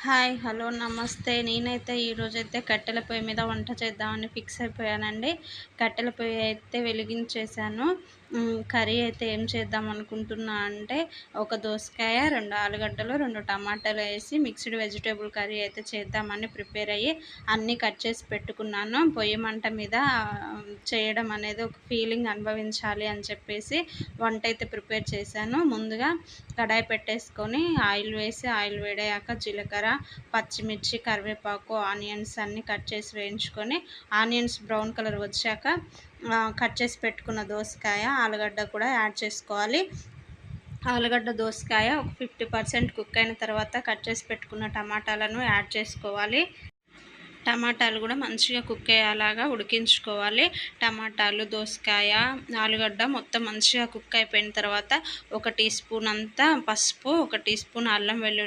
Hi. Hello. నమస్తే. నేనైతే ఈరోజైతే కట్టెల పొయ్యి మీద వంట చేద్దామని ఫిక్స్ అయిపోయానండి. కట్టెల పొయ్యి అయితే వెలిగించేశాను. కర్రీ అయితే ఏం చేద్దాం అనుకుంటున్నా అంటే, ఒక దోసకాయ, 2 ఆలుగడ్డలు, 2 టమాటాలు వేసి మిక్స్డ్ వెజిటేబుల్ కర్రీ అయితే చేద్దామని ప్రిపేర్ అయ్యి అన్నీ కట్ చేసి పెట్టుకున్నాను. పొయ్యి మంట మీద చేయడం అనేది ఒక ఫీలింగ్ అనుభవించాలి అని చెప్పేసి వంట అయితే ప్రిపేర్ చేశాను. ముందుగా కడాయి పెట్టేసుకొని ఆయిల్ వేసి ఆయిల్ వేడయ్యాక జీలకర్ర, పచ్చిమిర్చి, కరివేపాకు, ఆనియన్స్ అన్నీ కట్ చేసి వేయించుకొని ఆనియన్స్ బ్రౌన్ కలర్ వచ్చాక కట్ చేసి పెట్టుకున్న దోసకాయ, ఆలుగడ్డ కూడా యాడ్ చేసుకోవాలి. ఆలుగడ్డ, దోసకాయ ఒక 50% కుక్ అయిన తర్వాత కట్ చేసి పెట్టుకున్న టమాటాలను యాడ్ చేసుకోవాలి. టమాటాలు కూడా మంచిగా కుక్ అయ్యేలాగా ఉడికించుకోవాలి. టమాటాలు, దోసకాయ, ఆలుగడ్డ మొత్తం మంచిగా కుక్ అయిపోయిన తర్వాత 1 టీ స్పూన్ అంతా పసుపు, 1 టీ స్పూన్ అల్లం వెల్లుల్లి